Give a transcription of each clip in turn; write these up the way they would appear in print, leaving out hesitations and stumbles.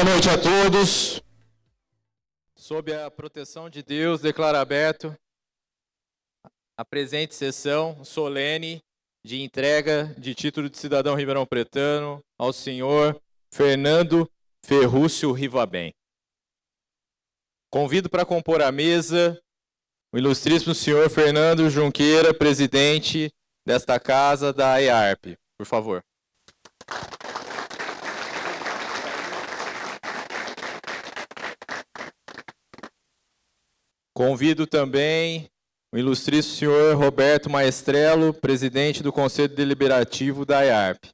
Boa noite a todos. Sob a proteção de Deus, declaro aberto a presente sessão solene de entrega de título de cidadão ribeirão-pretano ao senhor Fernando Ferrúcio Rivabem. Convido para compor a mesa o ilustríssimo senhor Fernando Junqueira, presidente desta casa da EARP. Por favor. Convido também o ilustríssimo senhor Roberto Maestrello, presidente do Conselho Deliberativo da EARP.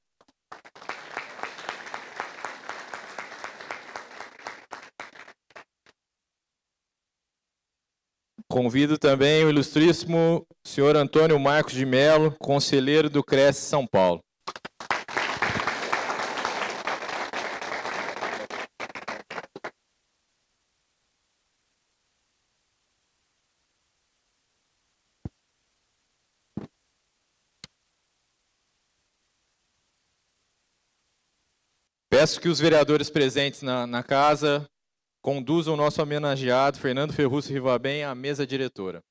Convido também o ilustríssimo senhor Antônio Marcos de Mello, conselheiro do CRES São Paulo. Peço que os vereadores presentes na casa conduzam o nosso homenageado, Fernando Ferrúcio Rivabem, à mesa diretora.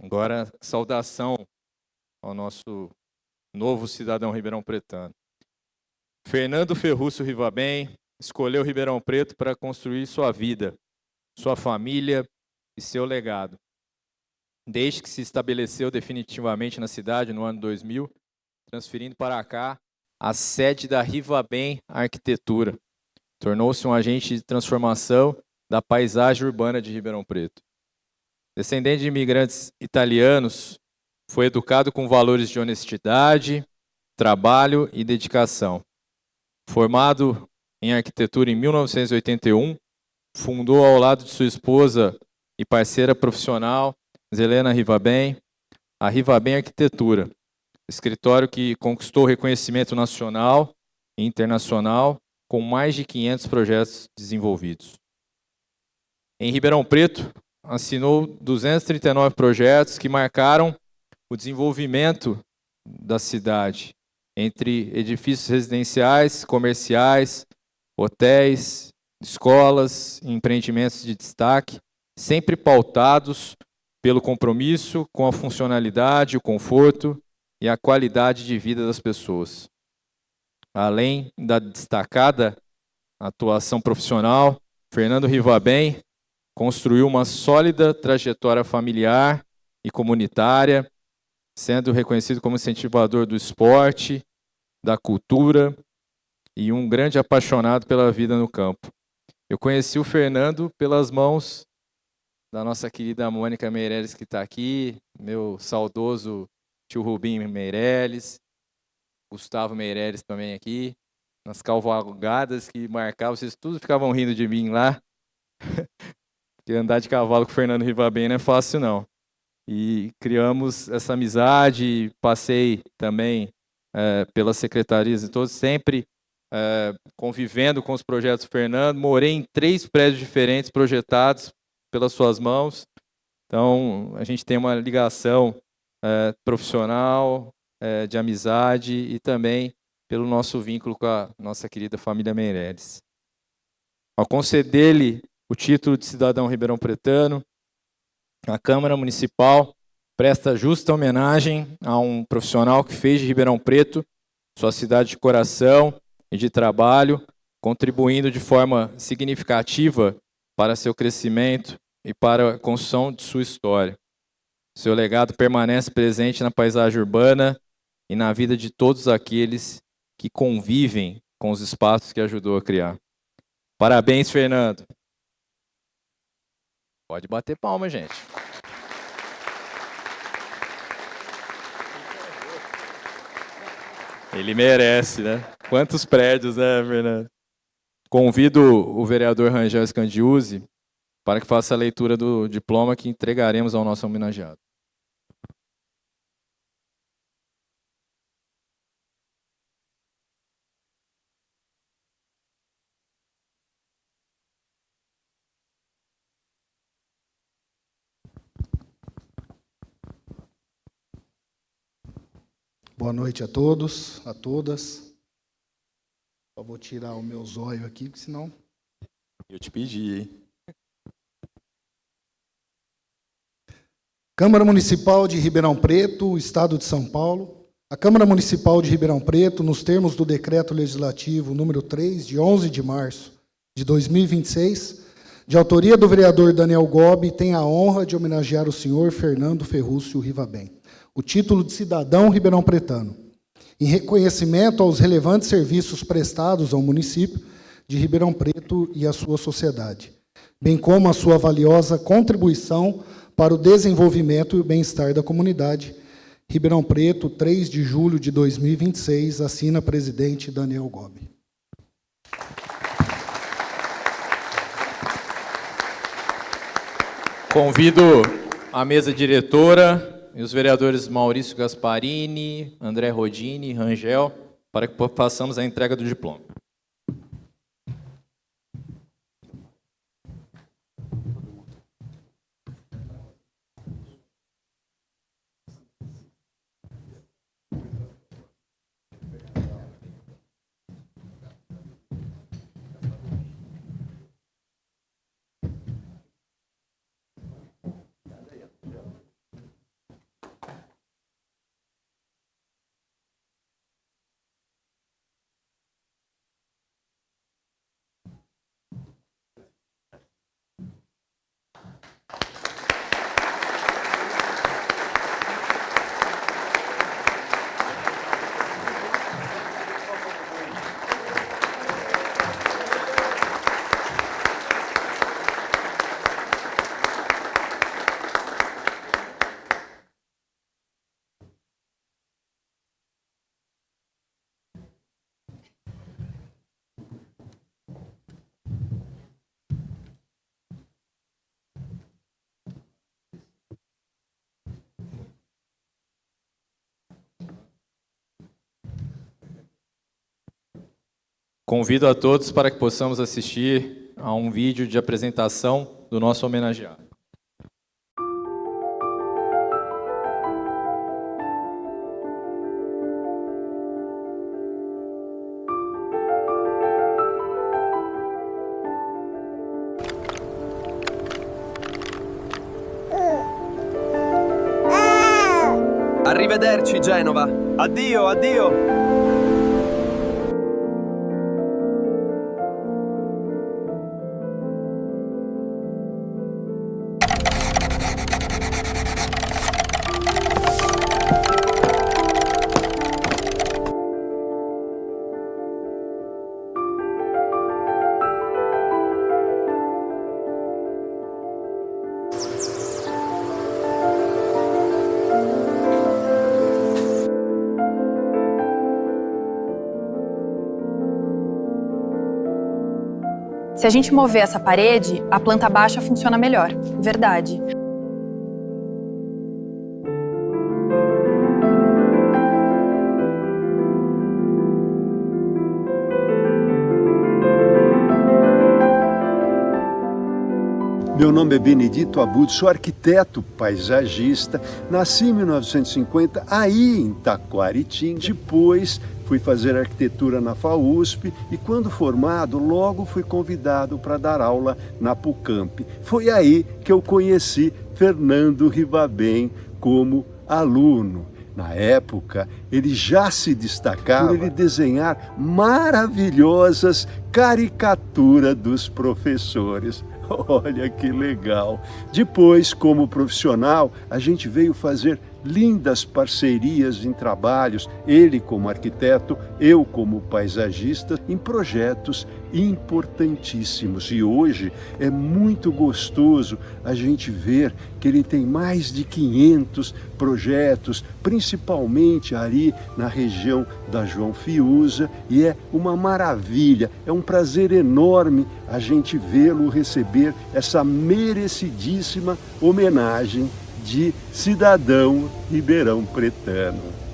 Agora, saudação ao nosso novo cidadão ribeirão pretano. Fernando Ferrúcio Rivabem escolheu Ribeirão Preto para construir sua vida, sua família e seu legado. Desde que se estabeleceu definitivamente na cidade no ano 2000, transferindo para cá a sede da Rivabem Arquitetura. Tornou-se um agente de transformação da paisagem urbana de Ribeirão Preto. Descendente de imigrantes italianos, foi educado com valores de honestidade, trabalho e dedicação. Formado em arquitetura em 1981, fundou ao lado de sua esposa e parceira profissional, Zelena Rivabem, a Rivabem Arquitetura, escritório que conquistou reconhecimento nacional e internacional com mais de 500 projetos desenvolvidos. Em Ribeirão Preto, assinou 239 projetos que marcaram o desenvolvimento da cidade, entre edifícios residenciais, comerciais, hotéis, escolas, empreendimentos de destaque, sempre pautados pelo compromisso com a funcionalidade, o conforto e a qualidade de vida das pessoas. Além da destacada atuação profissional, Fernando Rivabem construiu uma sólida trajetória familiar e comunitária, sendo reconhecido como incentivador do esporte, da cultura e um grande apaixonado pela vida no campo. Eu conheci o Fernando pelas mãos da nossa querida Mônica Meirelles, que está aqui, meu saudoso tio Rubinho Meirelles, Gustavo Meirelles também aqui, nas cavalgadas que marcavam, vocês tudo ficavam rindo de mim lá, porque andar de cavalo com o Fernando Rivabem não é fácil não. E criamos essa amizade, passei também pelas secretarias e todos, sempre convivendo com os projetos do Fernando, morei em 3 prédios diferentes projetados pelas suas mãos, então a gente tem uma ligação profissional, de amizade e também pelo nosso vínculo com a nossa querida família Meirelles. Ao conceder-lhe o título de cidadão ribeirão pretano, a Câmara Municipal presta justa homenagem a um profissional que fez de Ribeirão Preto sua cidade de coração e de trabalho, contribuindo de forma significativa para seu crescimento e para a construção de sua história. Seu legado permanece presente na paisagem urbana e na vida de todos aqueles que convivem com os espaços que ajudou a criar. Parabéns, Fernando. Pode bater palma, gente. Ele merece, né? Quantos prédios, né, Fernando? Convido o vereador Rangel Scandiuzzi para que faça a leitura do diploma que entregaremos ao nosso homenageado. Boa noite a todos, a todas. Só vou tirar o meu zóio aqui, porque senão... Eu te pedi, hein? Câmara Municipal de Ribeirão Preto, Estado de São Paulo. A Câmara Municipal de Ribeirão Preto, nos termos do Decreto Legislativo número 3, de 11 de março de 2026, de autoria do vereador Daniel Gobi, tem a honra de homenagear o senhor Fernando Ferrúcio Rivabem, o título de cidadão ribeirão pretano, em reconhecimento aos relevantes serviços prestados ao município de Ribeirão Preto e à sua sociedade, bem como a sua valiosa contribuição para o desenvolvimento e o bem-estar da comunidade. Ribeirão Preto, 3 de julho de 2026, assina presidente Daniel Gobi. Convido a mesa diretora e os vereadores Maurício Gasparini, André Rodini e Rangel para que façamos a entrega do diploma. Convido a todos para que possamos assistir a um vídeo de apresentação do nosso homenageado. Arrivederci, Genova. Addio, addio. Se a gente mover essa parede, a planta baixa funciona melhor. Verdade. Meu nome é Benedito Abud, sou arquiteto paisagista, nasci em 1950 aí em Taquaritinga, depois fui fazer arquitetura na FAUSP e quando formado logo fui convidado para dar aula na PUCamp. Foi aí que eu conheci Fernando Ribabem como aluno. Na época, ele já se destacava por ele desenhar maravilhosas caricaturas dos professores. Olha que legal! Depois, como profissional, a gente veio fazer lindas parcerias em trabalhos, ele como arquiteto, eu como paisagista, em projetos importantíssimos. E hoje é muito gostoso a gente ver que ele tem mais de 500 projetos, principalmente ali na região da João Fiuza, e é uma maravilha, é um prazer enorme a gente vê-lo receber essa merecidíssima homenagem de cidadão ribeirão-pretano.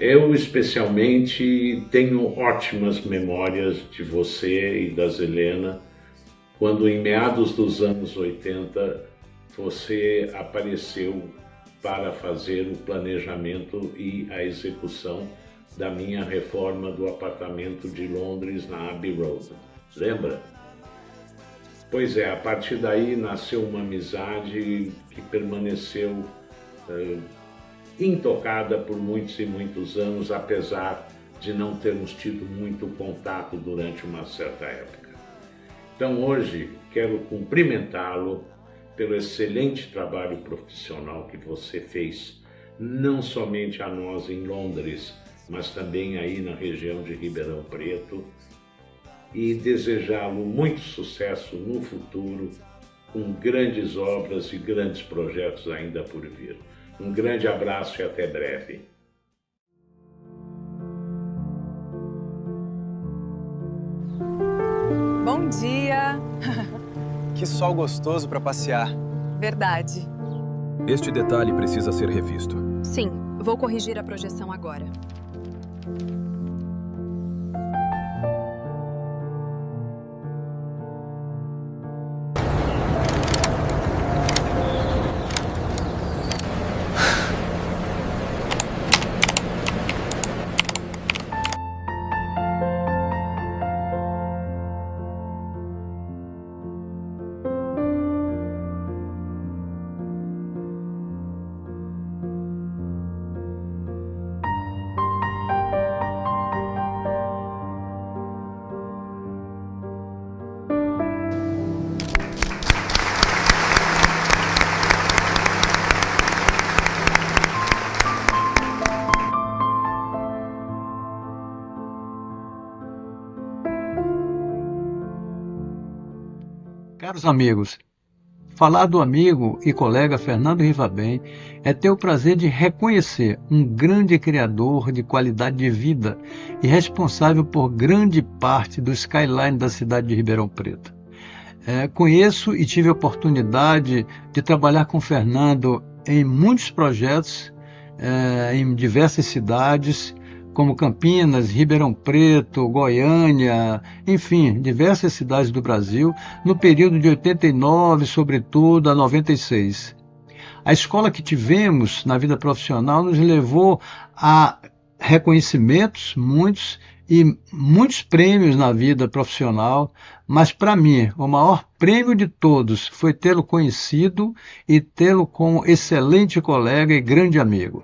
Eu, especialmente, tenho ótimas memórias de você e da Zelena, quando em meados dos anos 80 você apareceu para fazer o planejamento e a execução da minha reforma do apartamento de Londres na Abbey Road. Lembra? Pois é, a partir daí nasceu uma amizade que permaneceu intocada por muitos e muitos anos, apesar de não termos tido muito contato durante uma certa época. Então hoje quero cumprimentá-lo pelo excelente trabalho profissional que você fez, não somente a nós em Londres, mas também aí na região de Ribeirão Preto, e desejá-lo muito sucesso no futuro, com grandes obras e grandes projetos ainda por vir. Um grande abraço e até breve. Bom dia! Que sol gostoso para passear. Verdade. Este detalhe precisa ser revisto. Sim, vou corrigir a projeção agora. Caros amigos, Falar do amigo e colega Fernando Rivabem é ter o prazer de reconhecer um grande criador de qualidade de vida e responsável por grande parte do skyline da cidade de Ribeirão Preto. Conheço e tive a oportunidade de trabalhar com Fernando em muitos projetos, em diversas cidades, como Campinas, Ribeirão Preto, Goiânia, enfim, diversas cidades do Brasil, no período de 89, sobretudo, a 96. A escola que tivemos na vida profissional nos levou a reconhecimentos, muitos, e muitos prêmios na vida profissional, mas para mim, o maior prêmio de todos foi tê-lo conhecido e tê-lo como excelente colega e grande amigo.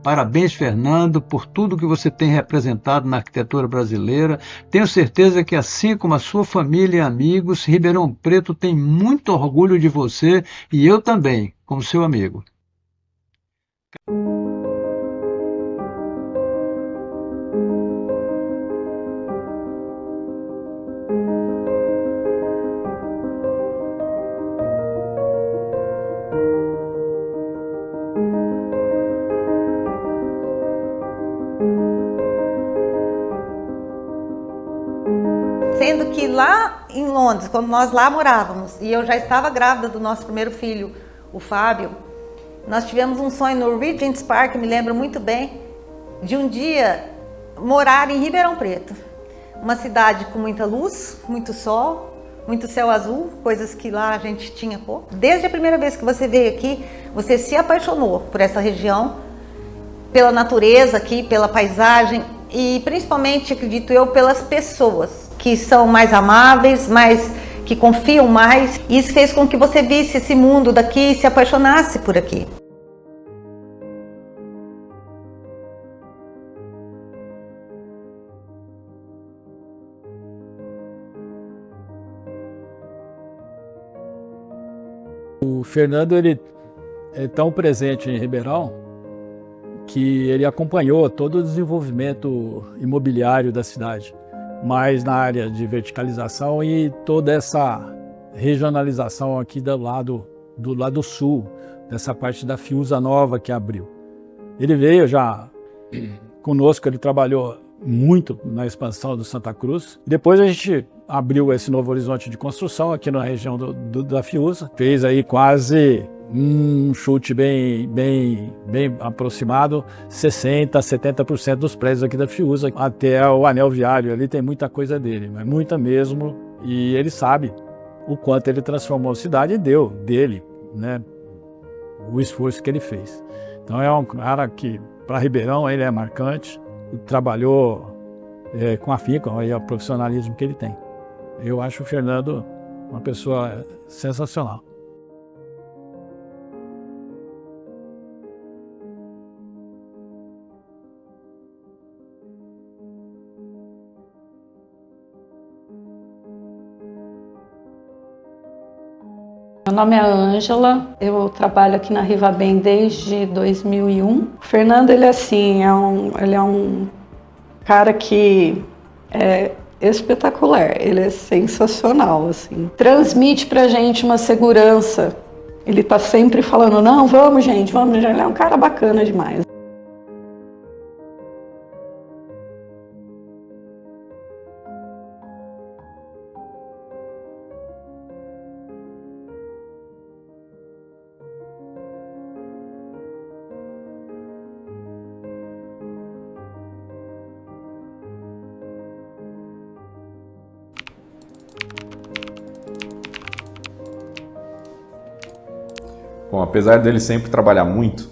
Parabéns, Fernando, por tudo que você tem representado na arquitetura brasileira. Tenho certeza que, assim como a sua família e amigos, Ribeirão Preto tem muito orgulho de você e eu também, como seu amigo. Sendo que lá em Londres, quando nós lá morávamos, e eu já estava grávida do nosso primeiro filho, o Fábio, nós tivemos um sonho no Regent's Park, me lembro muito bem, de um dia morar em Ribeirão Preto. Uma cidade com muita luz, muito sol, muito céu azul, coisas que lá a gente tinha pouco. Desde a primeira vez que você veio aqui, você se apaixonou por essa região, pela natureza aqui, pela paisagem e principalmente, acredito eu, pelas pessoas que são mais amáveis, que confiam mais. Isso fez com que você visse esse mundo daqui e se apaixonasse por aqui. O Fernando, ele é tão presente em Ribeirão que ele acompanhou todo o desenvolvimento imobiliário da cidade, mais na área de verticalização e toda essa regionalização aqui do lado sul, dessa parte da Fiuza nova que abriu. Ele veio já conosco, ele trabalhou muito na expansão do Santa Cruz. Depois a gente abriu esse novo horizonte de construção aqui na região da Fiuza. Fez aí quase um chute bem aproximado, 60%, 70% dos prédios aqui da Fiuza. Até o anel viário ali tem muita coisa dele, mas muita mesmo. E ele sabe o quanto ele transformou a cidade e deu dele, né, o esforço que ele fez. Então é um cara que, para Ribeirão, ele é marcante. Trabalhou com afinco, olha o profissionalismo que ele tem. Eu acho o Fernando uma pessoa sensacional. Meu nome é Ângela, eu trabalho aqui na Rivabem desde 2001. O Fernando, ele é um cara que é espetacular, ele é sensacional, assim. Transmite pra gente uma segurança. Ele tá sempre falando, não, vamos gente, ele é um cara bacana demais. Bom, apesar dele sempre trabalhar muito,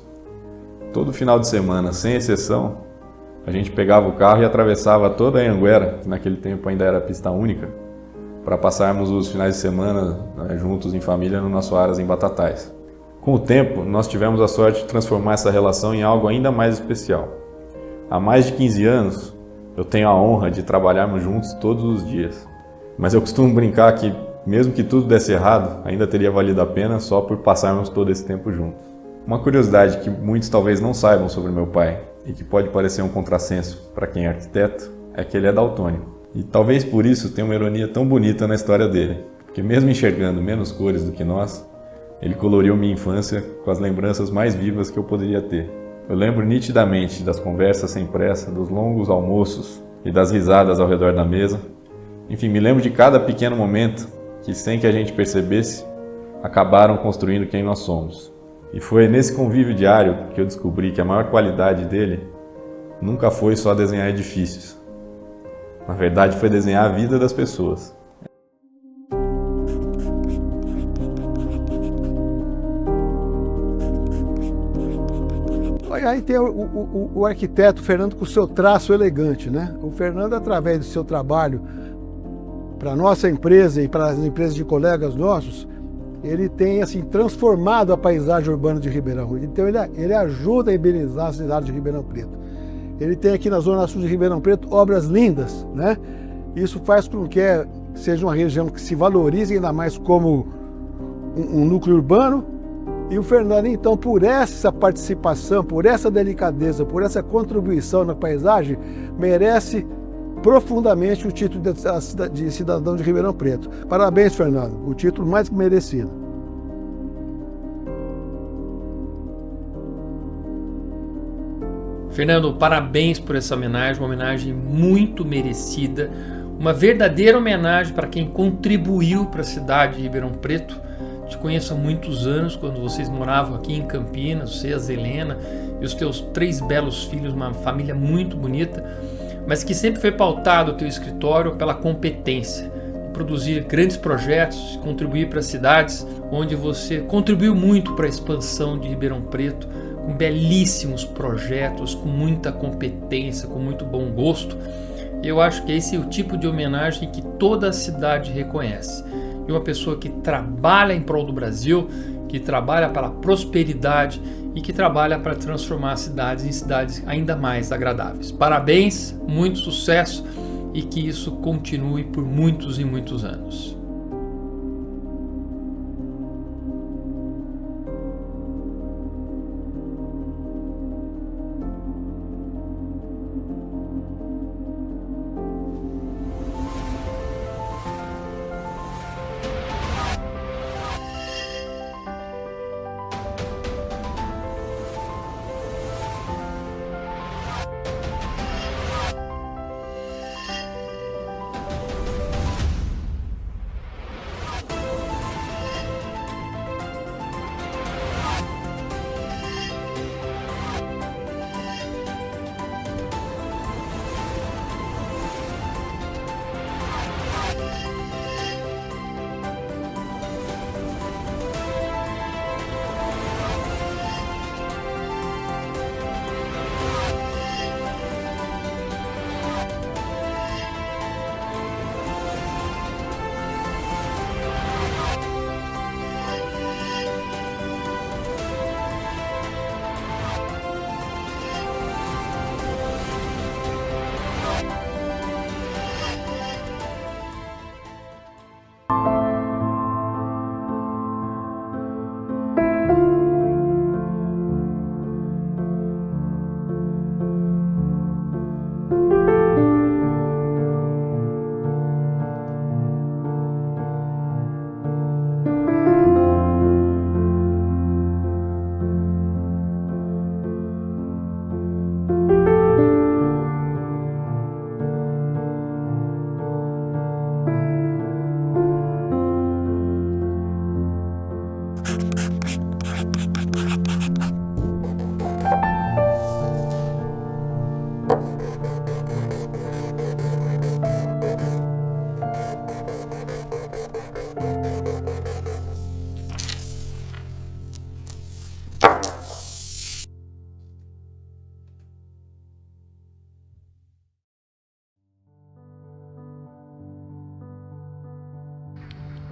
todo final de semana, sem exceção, a gente pegava o carro e atravessava toda a Anhanguera, que naquele tempo ainda era pista única, para passarmos os finais de semana, né, juntos em família no nosso Aras em Batatais. Com o tempo, nós tivemos a sorte de transformar essa relação em algo ainda mais especial. Há mais de 15 anos, eu tenho a honra de trabalharmos juntos todos os dias. Mas eu costumo brincar que, mesmo que tudo desse errado, ainda teria valido a pena só por passarmos todo esse tempo juntos. Uma curiosidade que muitos talvez não saibam sobre meu pai, e que pode parecer um contrassenso para quem é arquiteto, é que ele é daltônico. E talvez por isso tenha uma ironia tão bonita na história dele, porque mesmo enxergando menos cores do que nós, Ele coloriu minha infância com as lembranças mais vivas que eu poderia ter. Eu lembro nitidamente das conversas sem pressa, dos longos almoços e das risadas ao redor da mesa. Enfim, me lembro de cada pequeno momento que, sem que a gente percebesse, acabaram construindo quem nós somos. E foi nesse convívio diário que eu descobri que a maior qualidade dele nunca foi só desenhar edifícios. Na verdade, foi desenhar a vida das pessoas. Aí tem o arquiteto Fernando com o seu traço elegante, né? O Fernando, através do seu trabalho para a nossa empresa e para as empresas de colegas nossos, ele tem assim transformado a paisagem urbana de Ribeirão. Então ele ajuda a embelezar a cidade de Ribeirão Preto. Ele tem aqui na Zona Sul de Ribeirão Preto obras lindas, né? Isso faz com que seja uma região que se valorize ainda mais como um núcleo urbano. E o Fernando, então, por essa participação, por essa delicadeza, por essa contribuição na paisagem, merece profundamente o título de cidadão de Ribeirão Preto. Parabéns, Fernando, o título mais que merecido. Fernando, parabéns por essa homenagem, uma homenagem muito merecida, uma verdadeira homenagem para quem contribuiu para a cidade de Ribeirão Preto. Te conheço há muitos anos, quando vocês moravam aqui em Campinas, você, a Zelena e os teus 3 belos filhos, uma família muito bonita, mas que sempre foi pautado o teu escritório pela competência, de produzir grandes projetos, contribuir para cidades onde você contribuiu muito para a expansão de Ribeirão Preto, com belíssimos projetos, com muita competência, com muito bom gosto. E eu acho que esse é o tipo de homenagem que toda a cidade reconhece. E uma pessoa que trabalha em prol do Brasil, que trabalha para a prosperidade e que trabalha para transformar as cidades em cidades ainda mais agradáveis. Parabéns, muito sucesso e que isso continue por muitos e muitos anos.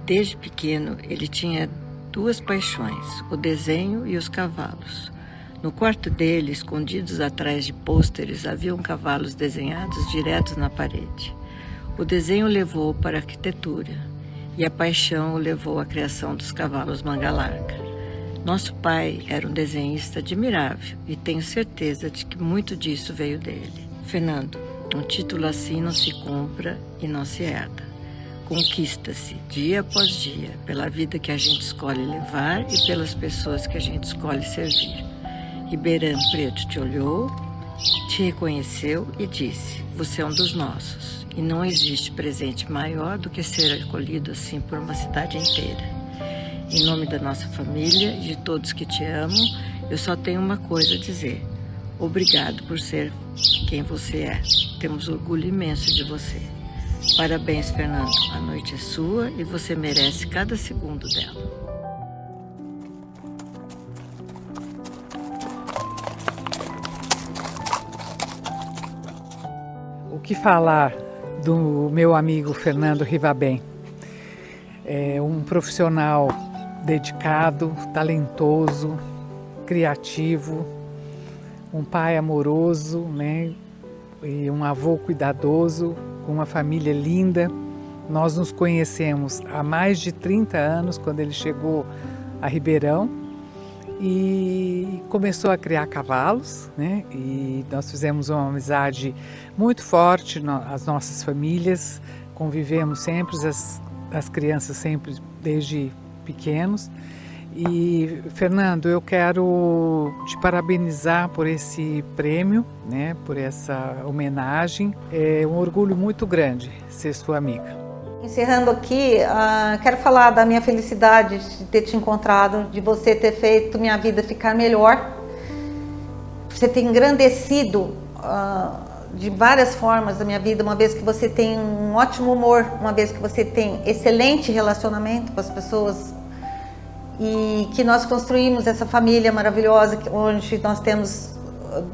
Desde pequeno, ele tinha 2 paixões, o desenho e os cavalos. No quarto dele, escondidos atrás de pôsteres, haviam cavalos desenhados diretos na parede. O desenho o levou para a arquitetura e a paixão o levou à criação dos cavalos manga larga. Nosso pai era um desenhista admirável e tenho certeza de que muito disso veio dele. Fernando, um título assim não se compra e não se herda. conquista-se dia após dia pela vida que a gente escolhe levar e pelas pessoas que a gente escolhe servir. Ribeirão Preto te olhou, te reconheceu e disse: você é um dos nossos. E não existe presente maior do que ser acolhido assim por uma cidade inteira. Em nome da nossa família e de todos que te amam, eu só tenho uma coisa a dizer: obrigado por ser quem você é. Temos orgulho imenso de você. Parabéns, Fernando. A noite é sua e você merece cada segundo dela. O que falar do meu amigo Fernando Rivabem? É um profissional dedicado, talentoso, criativo, um pai amoroso, né? E um avô cuidadoso, com uma família linda. Nós nos conhecemos há mais de 30 anos, quando ele chegou a Ribeirão e começou a criar cavalos, né? E nós fizemos uma amizade muito forte, as nossas famílias, convivemos sempre, as crianças sempre desde pequenos. E, Fernando, eu quero te parabenizar por esse prêmio, né, por essa homenagem. É um orgulho muito grande ser sua amiga. Encerrando aqui, quero falar da minha felicidade de ter te encontrado, de você ter feito minha vida ficar melhor. Você ter engrandecido de várias formas a minha vida, uma vez que você tem um ótimo humor, uma vez que você tem excelente relacionamento com as pessoas, e que nós construímos essa família maravilhosa, onde nós temos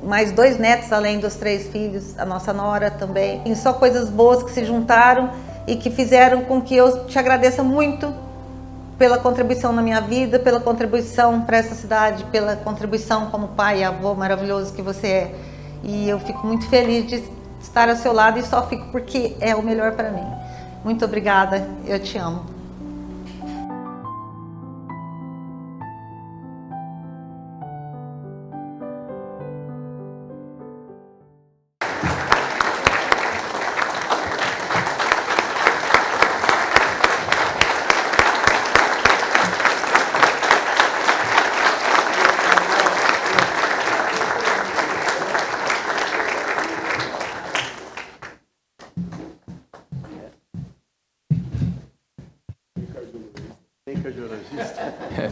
mais 2 netos, além dos 3 filhos, a nossa nora também. E só coisas boas que se juntaram e que fizeram com que eu te agradeça muito pela contribuição na minha vida, pela contribuição para essa cidade, pela contribuição como pai e avô maravilhoso que você é. E eu fico muito feliz de estar ao seu lado e só fico porque é o melhor para mim. Muito obrigada, eu te amo.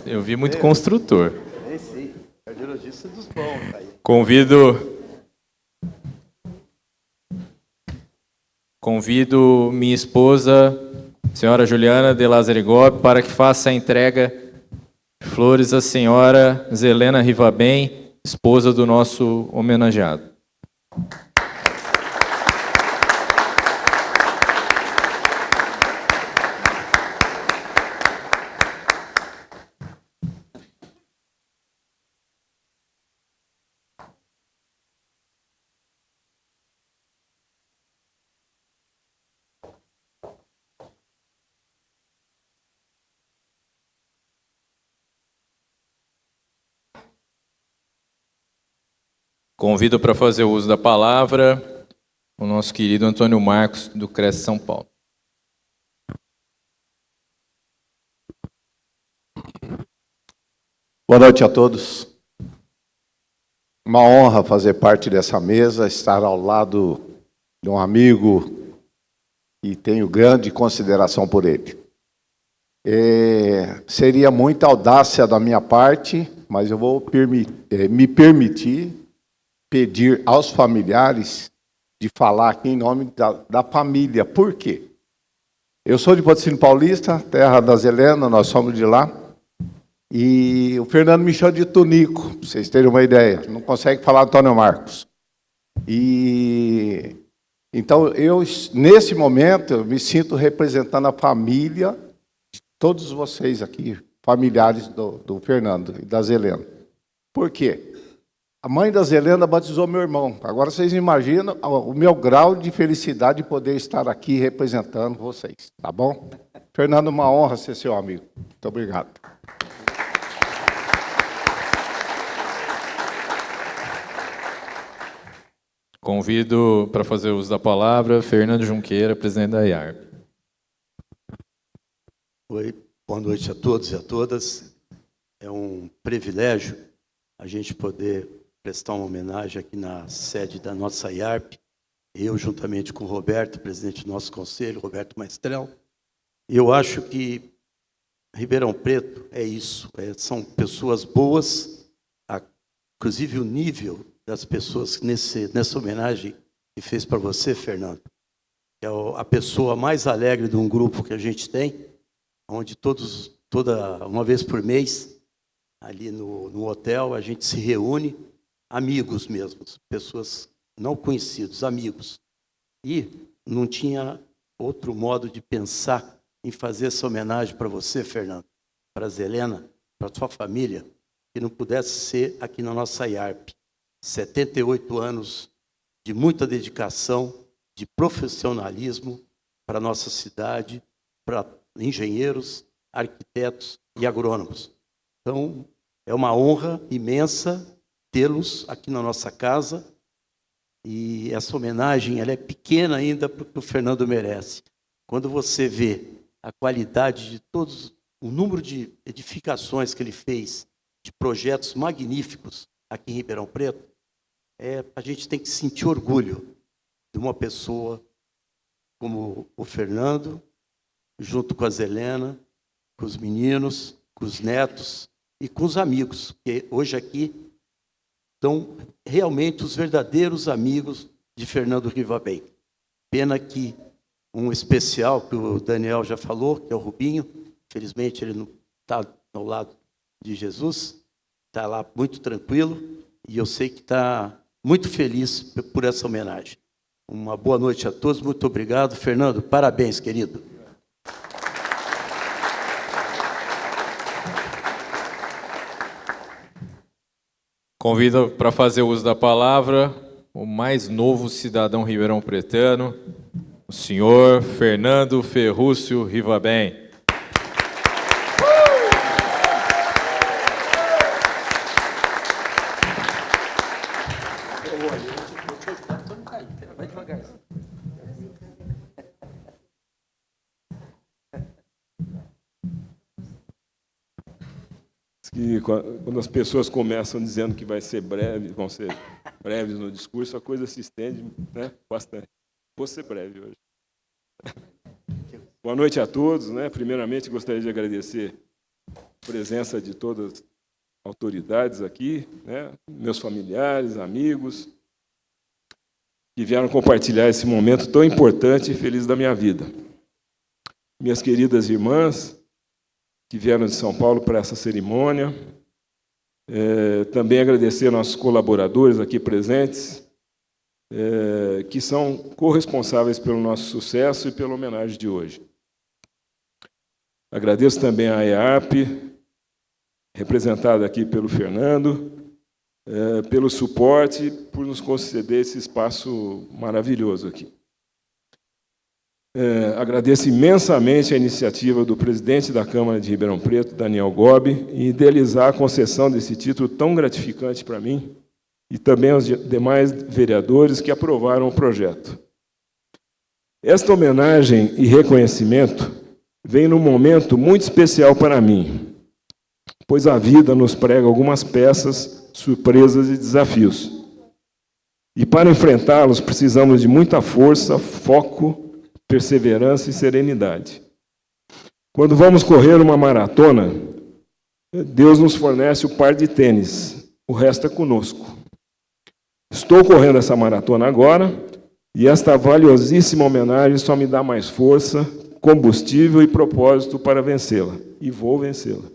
Eu vi muito construtor. Sim, cardiologista dos bons. Aí. Convido minha esposa, senhora Juliana de Lazarigob, para que faça a entrega de flores à senhora Zelena Rivabem, esposa do nosso homenageado. Convido para fazer o uso da palavra o nosso querido Antônio Marcos, do CRES São Paulo. Boa noite a todos. Uma honra fazer parte dessa mesa, estar ao lado de um amigo e tenho grande consideração por ele. Seria muita audácia da minha parte, mas eu vou me permitir pedir aos familiares de falar aqui em nome da família. Por quê? Eu sou de Patrocínio Paulista, terra da Zelena, nós somos de lá. E o Fernando me chama de Tunico, para vocês terem uma ideia. Não consegue falar Antônio Marcos. E então, nesse momento, eu me sinto representando a família de todos vocês aqui, familiares do Fernando e da Zelena. Por quê? A mãe da Zelena batizou meu irmão. Agora vocês imaginam o meu grau de felicidade de poder estar aqui representando vocês, tá bom? Fernando, uma honra ser seu amigo. Muito obrigado. Convido para fazer uso da palavra Fernando Junqueira, presidente da IARP. Boa noite a todos e a todas. É um privilégio a gente poder prestar uma homenagem aqui na sede da nossa IARP. Eu, juntamente com o Roberto, presidente do nosso conselho, Roberto Maestrel. Eu acho que Ribeirão Preto é isso. São pessoas boas, inclusive o nível das pessoas nessa homenagem que fez para você, Fernando. É a pessoa mais alegre de um grupo que a gente tem, onde uma vez por mês, ali no hotel, a gente se reúne, amigos mesmo, pessoas não conhecidos, amigos. E não tinha outro modo de pensar em fazer essa homenagem para você, Fernando, para a Zelena, para a sua família, que não pudesse ser aqui na nossa IARP. 78 anos de muita dedicação, de profissionalismo para a nossa cidade, para engenheiros, arquitetos e agrônomos. Então, é uma honra imensa tê-los aqui na nossa casa, e essa homenagem ela é pequena ainda para o que o Fernando merece. Quando você vê a qualidade de todos, o número de edificações que ele fez, de projetos magníficos aqui em Ribeirão Preto, a gente tem que sentir orgulho de uma pessoa como o Fernando, junto com a Zelena, com os meninos, com os netos e com os amigos, que hoje aqui são realmente os verdadeiros amigos de Fernando Rivabem. Pena que um especial, que o Daniel já falou, que é o Rubinho, infelizmente ele não está ao lado de Jesus, está lá muito tranquilo, e eu sei que está muito feliz por essa homenagem. Uma boa noite a todos, muito obrigado. Fernando, parabéns, querido. Convido para fazer uso da palavra o mais novo cidadão ribeirão-pretano, o senhor Fernando Ferrúcio Rivabem. Que quando as pessoas começam dizendo que vão ser breves no discurso, a coisa se estende, né, bastante. Vou ser breve hoje. Boa noite a todos, né? Primeiramente, gostaria de agradecer a presença de todas as autoridades aqui, né? Meus familiares, amigos, que vieram compartilhar esse momento tão importante e feliz da minha vida. Minhas queridas irmãs, que vieram de São Paulo para essa cerimônia. Também agradecer nossos colaboradores aqui presentes, que são corresponsáveis pelo nosso sucesso e pela homenagem de hoje. Agradeço também à EARP, representada aqui pelo Fernando, pelo suporte, por nos conceder esse espaço maravilhoso aqui. Agradeço imensamente a iniciativa do presidente da Câmara de Ribeirão Preto, Daniel Gobi, em idealizar a concessão desse título tão gratificante para mim e também aos demais vereadores que aprovaram o projeto. Esta homenagem e reconhecimento vem num momento muito especial para mim, pois a vida nos prega algumas peças, surpresas e desafios. E para enfrentá-los precisamos de muita força, foco, perseverança e serenidade. Quando vamos correr uma maratona, Deus nos fornece o par de tênis, o resto é conosco. Estou correndo essa maratona agora, e esta valiosíssima homenagem só me dá mais força, combustível e propósito para vencê-la. E vou vencê-la.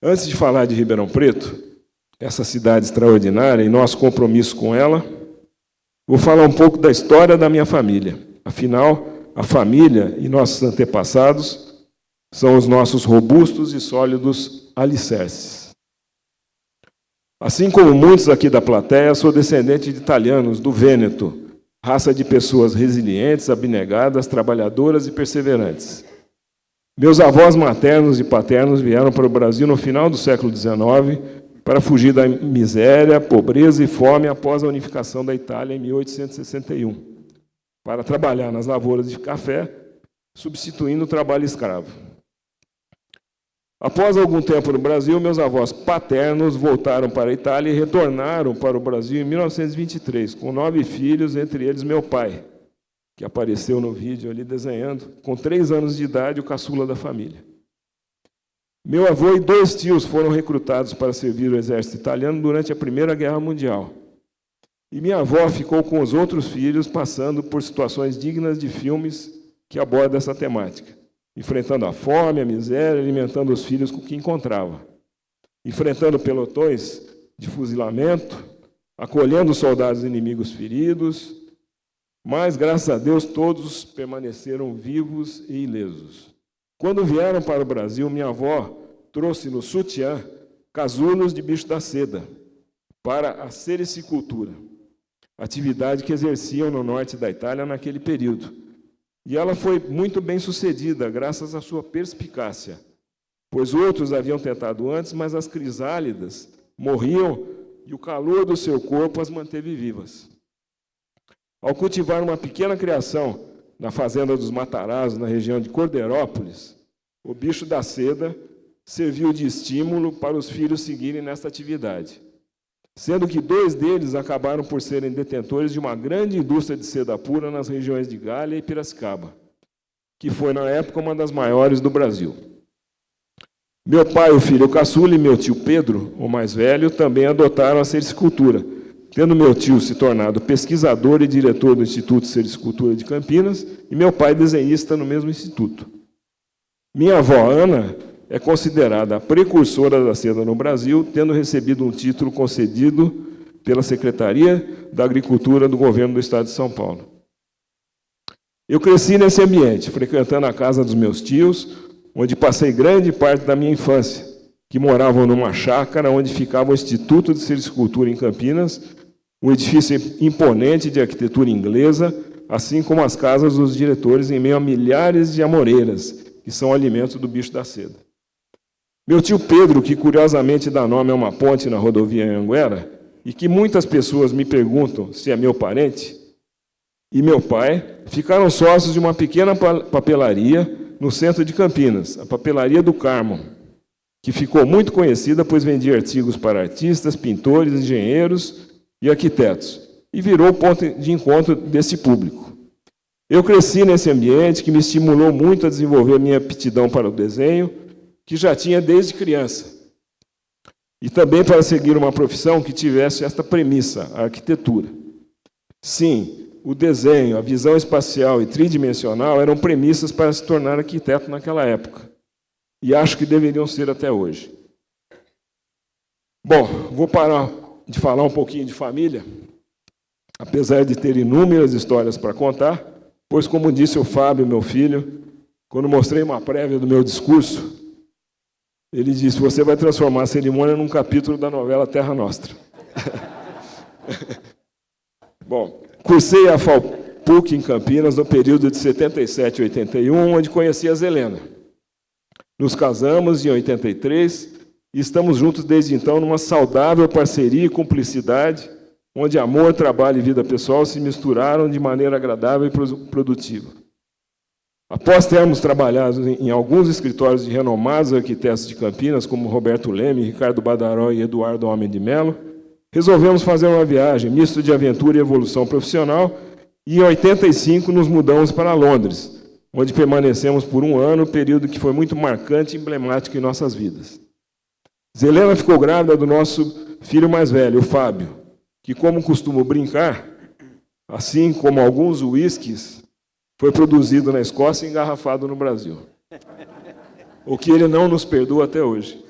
Antes de falar de Ribeirão Preto, essa cidade extraordinária e nosso compromisso com ela, vou falar um pouco da história da minha família. Afinal, a família e nossos antepassados são os nossos robustos e sólidos alicerces. Assim como muitos aqui da plateia, sou descendente de italianos do Vêneto, raça de pessoas resilientes, abnegadas, trabalhadoras e perseverantes. Meus avós maternos e paternos vieram para o Brasil no final do século XIX para fugir da miséria, pobreza e fome após a unificação da Itália em 1861, para trabalhar nas lavouras de café, substituindo o trabalho escravo. Após algum tempo no Brasil, meus avós paternos voltaram para a Itália e retornaram para o Brasil em 1923, com 9 filhos, entre eles meu pai, que apareceu no vídeo ali desenhando, com 3 anos de idade, o caçula da família. Meu avô e 2 tios foram recrutados para servir o exército italiano durante a Primeira Guerra Mundial. E minha avó ficou com os outros filhos, passando por situações dignas de filmes que abordam essa temática, enfrentando a fome, a miséria, alimentando os filhos com o que encontrava, enfrentando pelotões de fuzilamento, acolhendo soldados inimigos feridos, mas, graças a Deus, todos permaneceram vivos e ilesos. Quando vieram para o Brasil, minha avó trouxe no sutiã casulos de bicho da seda para a sericicultura, atividade que exerciam no norte da Itália naquele período. E ela foi muito bem sucedida, graças à sua perspicácia, pois outros haviam tentado antes, mas as crisálidas morriam e o calor do seu corpo as manteve vivas. Ao cultivar uma pequena criação na fazenda dos Matarazzo, na região de Cordeirópolis, o bicho da seda serviu de estímulo para os filhos seguirem nesta atividade, sendo que 2 deles acabaram por serem detentores de uma grande indústria de seda pura nas regiões de Galha e Piracicaba, que foi, na época, uma das maiores do Brasil. Meu pai, o filho caçula, e meu tio Pedro, o mais velho, também adotaram a sericicultura, tendo meu tio se tornado pesquisador e diretor do Instituto de Sericicultura de Campinas, e meu pai desenhista no mesmo instituto. Minha avó, Ana, é considerada a precursora da seda no Brasil, tendo recebido um título concedido pela Secretaria da Agricultura do Governo do Estado de São Paulo. Eu cresci nesse ambiente, frequentando a casa dos meus tios, onde passei grande parte da minha infância, que moravam numa chácara onde ficava o Instituto de Sericicultura em Campinas, um edifício imponente de arquitetura inglesa, assim como as casas dos diretores em meio a milhares de amoreiras, que são alimento do bicho da seda. Meu tio Pedro, que curiosamente dá nome a uma ponte na rodovia Anhanguera, e que muitas pessoas me perguntam se é meu parente, e meu pai ficaram sócios de uma pequena papelaria no centro de Campinas, a Papelaria do Carmo, que ficou muito conhecida, pois vendia artigos para artistas, pintores, engenheiros e arquitetos, e virou ponto de encontro desse público. Eu cresci nesse ambiente que me estimulou muito a desenvolver minha aptidão para o desenho, que já tinha desde criança, e também para seguir uma profissão que tivesse esta premissa, a arquitetura. Sim, o desenho, a visão espacial e tridimensional eram premissas para se tornar arquiteto naquela época, e acho que deveriam ser até hoje. Bom, vou parar de falar um pouquinho de família, apesar de ter inúmeras histórias para contar, pois, como disse o Fábio, meu filho, quando mostrei uma prévia do meu discurso, ele disse: você vai transformar a cerimônia num capítulo da novela Terra Nostra. Bom, cursei a FAUPUC em Campinas no período de 77 e 81, onde conheci a Zelena. Nos casamos em 83 e estamos juntos desde então numa saudável parceria e cumplicidade, onde amor, trabalho e vida pessoal se misturaram de maneira agradável e produtiva. Após termos trabalhado em alguns escritórios de renomados arquitetos de Campinas, como Roberto Leme, Ricardo Badaró e Eduardo Homem de Mello, resolvemos fazer uma viagem, misto de aventura e evolução profissional, e em 85 nos mudamos para Londres, onde permanecemos por 1 ano, período que foi muito marcante e emblemático em nossas vidas. Zelena ficou grávida do nosso filho mais velho, o Fábio, que, como costumo brincar, assim como alguns uísques, foi produzido na Escócia e engarrafado no Brasil. O que ele não nos perdoa até hoje.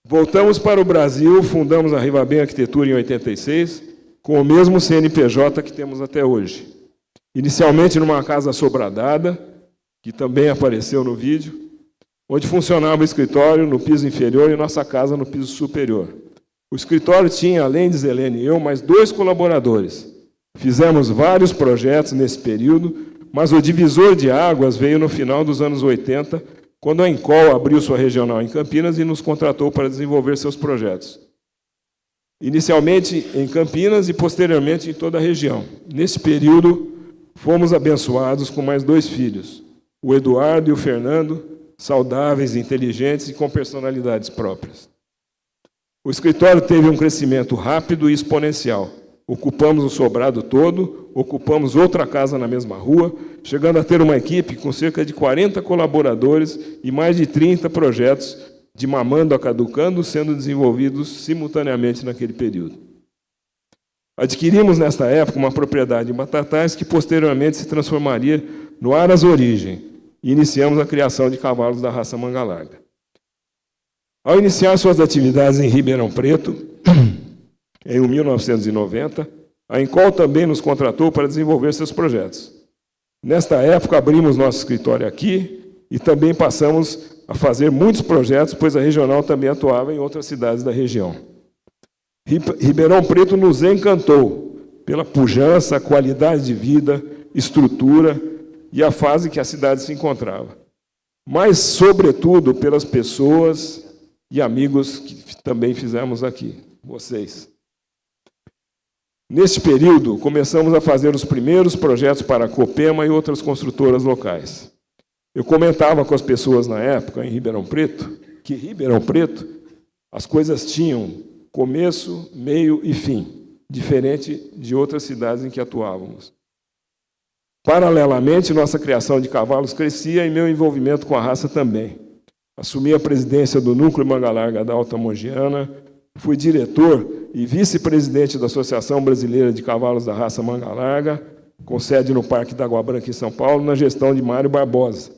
Voltamos para o Brasil, fundamos a Rivabem Arquitetura em 86, com o mesmo CNPJ que temos até hoje. Inicialmente numa casa sobradada, que também apareceu no vídeo, onde funcionava o escritório no piso inferior e nossa casa no piso superior. O escritório tinha, além de Zelene e eu, mais 2 colaboradores. Fizemos vários projetos nesse período, mas o divisor de águas veio no final dos anos 80, quando a Encol abriu sua regional em Campinas e nos contratou para desenvolver seus projetos. Inicialmente em Campinas e posteriormente em toda a região. Nesse período, fomos abençoados com mais 2 filhos, o Eduardo e o Fernando, saudáveis, inteligentes e com personalidades próprias. O escritório teve um crescimento rápido e exponencial. Ocupamos o sobrado todo, ocupamos outra casa na mesma rua, chegando a ter uma equipe com cerca de 40 colaboradores e mais de 30 projetos de Mamando a Caducando sendo desenvolvidos simultaneamente naquele período. Adquirimos, nesta época, uma propriedade em Batatais que posteriormente se transformaria no Aras Origem e iniciamos a criação de cavalos da raça manga larga. Ao iniciar suas atividades em Ribeirão Preto, em 1990, a Encol também nos contratou para desenvolver seus projetos. Nesta época, abrimos nosso escritório aqui e também passamos a fazer muitos projetos, pois a regional também atuava em outras cidades da região. Ribeirão Preto nos encantou pela pujança, qualidade de vida, estrutura e a fase que a cidade se encontrava. Mas, sobretudo, pelas pessoas e amigos que também fizemos aqui, vocês. Neste período, começamos a fazer os primeiros projetos para a Copema e outras construtoras locais. Eu comentava com as pessoas na época, em Ribeirão Preto, que em Ribeirão Preto as coisas tinham começo, meio e fim, diferente de outras cidades em que atuávamos. Paralelamente, nossa criação de cavalos crescia e meu envolvimento com a raça também. Assumi a presidência do Núcleo Manga Larga da Alta Mogiana, fui diretor e vice-presidente da Associação Brasileira de Cavalos da Raça Manga Larga, com sede no Parque da Água Branca, em São Paulo, na gestão de Mário Barbosa.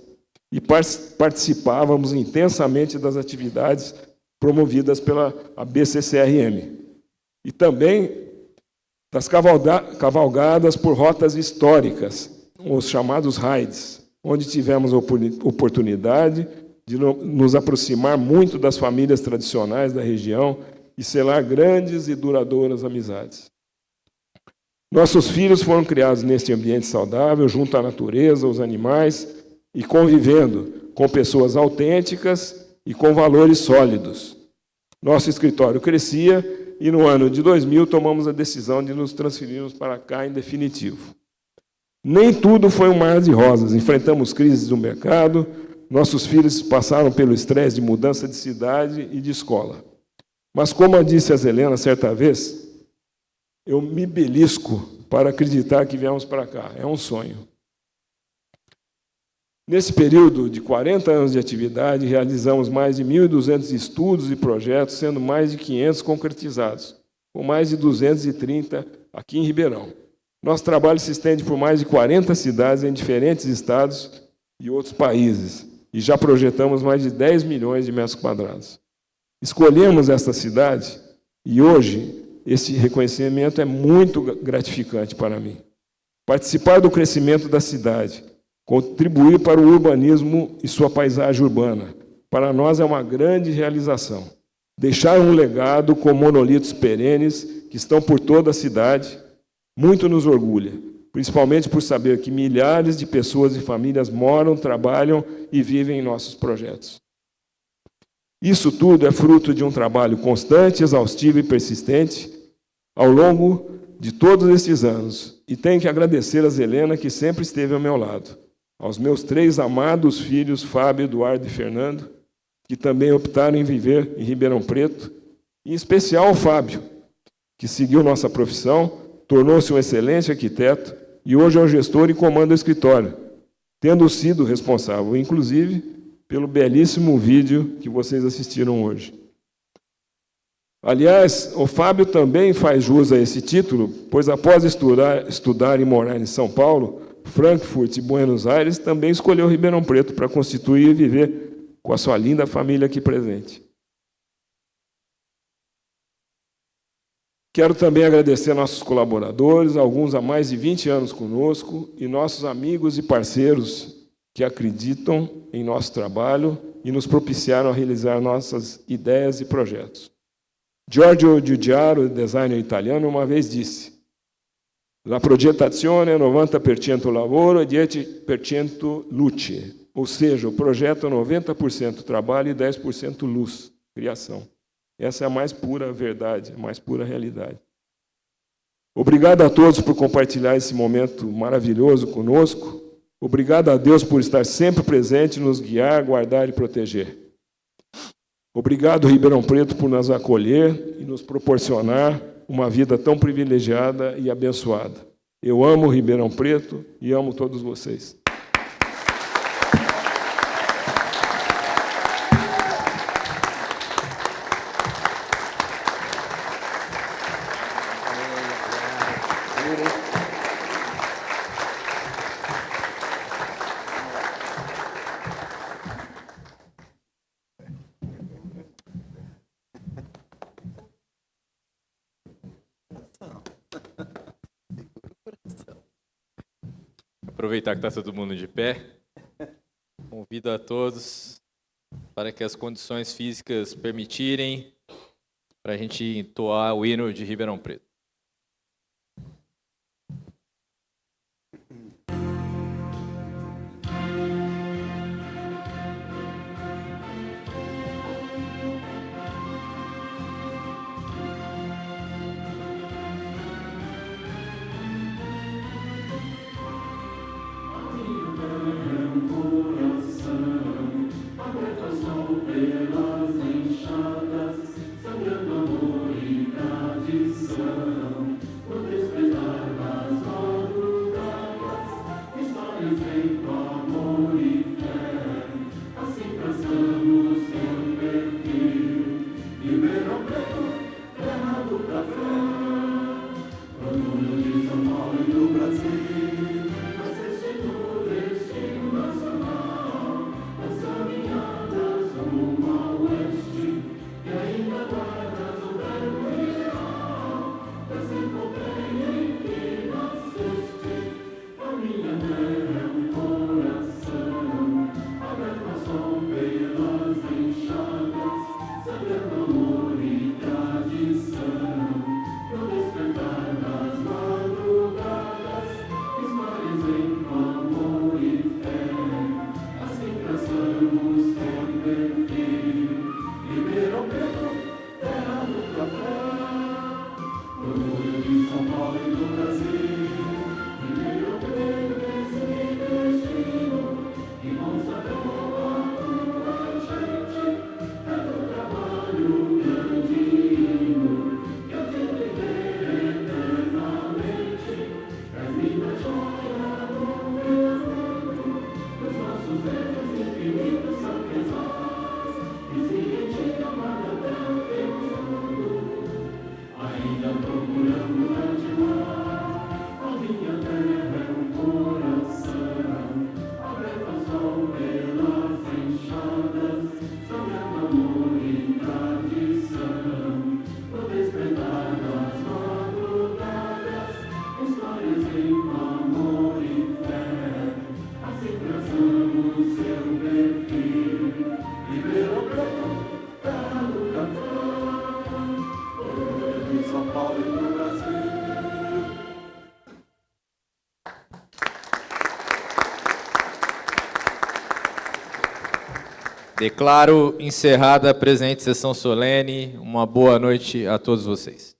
E participávamos intensamente das atividades promovidas pela BCCRM. E também das cavalgadas por rotas históricas, os chamados raids, onde tivemos a oportunidade de nos aproximar muito das famílias tradicionais da região e selar grandes e duradouras amizades. Nossos filhos foram criados neste ambiente saudável, junto à natureza, aos animais, e convivendo com pessoas autênticas e com valores sólidos. Nosso escritório crescia e, no ano de 2000, tomamos a decisão de nos transferirmos para cá em definitivo. Nem tudo foi um mar de rosas. Enfrentamos crises do mercado, nossos filhos passaram pelo estresse de mudança de cidade e de escola. Mas, como disse a Helena certa vez, eu me belisco para acreditar que viemos para cá. É um sonho. Nesse período de 40 anos de atividade, realizamos mais de 1.200 estudos e projetos, sendo mais de 500 concretizados, com mais de 230 aqui em Ribeirão. Nosso trabalho se estende por mais de 40 cidades em diferentes estados e outros países, e já projetamos mais de 10 milhões de metros quadrados. Escolhemos esta cidade e hoje esse reconhecimento é muito gratificante para mim. Participar do crescimento da cidade, contribuir para o urbanismo e sua paisagem urbana, para nós é uma grande realização. Deixar um legado com monolitos perenes que estão por toda a cidade, muito nos orgulha, principalmente por saber que milhares de pessoas e famílias moram, trabalham e vivem em nossos projetos. Isso tudo é fruto de um trabalho constante, exaustivo e persistente ao longo de todos esses anos. E tenho que agradecer a Helena, que sempre esteve ao meu lado, aos meus 3 amados filhos, Fábio, Eduardo e Fernando, que também optaram em viver em Ribeirão Preto, e em especial ao Fábio, que seguiu nossa profissão, tornou-se um excelente arquiteto e hoje é o gestor e comanda o escritório, tendo sido responsável, inclusive, pelo belíssimo vídeo que vocês assistiram hoje. Aliás, o Fábio também faz jus a esse título, pois após estudar e morar em São Paulo, Frankfurt e Buenos Aires, também escolheu Ribeirão Preto para constituir e viver com a sua linda família aqui presente. Quero também agradecer a nossos colaboradores, alguns há mais de 20 anos conosco, e nossos amigos e parceiros que acreditam em nosso trabalho e nos propiciaram a realizar nossas ideias e projetos. Giorgio Giugiaro, designer italiano, uma vez disse: La progettazione è 90% lavoro e 10% luce. Ou seja, o projeto é 90% trabalho e 10% luz, criação. Essa é a mais pura verdade, a mais pura realidade. Obrigado a todos por compartilhar esse momento maravilhoso conosco. Obrigado a Deus por estar sempre presente, nos guiar, guardar e proteger. Obrigado, Ribeirão Preto, por nos acolher e nos proporcionar uma vida tão privilegiada e abençoada. Eu amo Ribeirão Preto e amo todos vocês. Aproveitar que está todo mundo de pé, convido a todos para que as condições físicas permitirem para a gente entoar o hino de Ribeirão Preto. Declaro encerrada a presente sessão solene. Uma boa noite a todos vocês.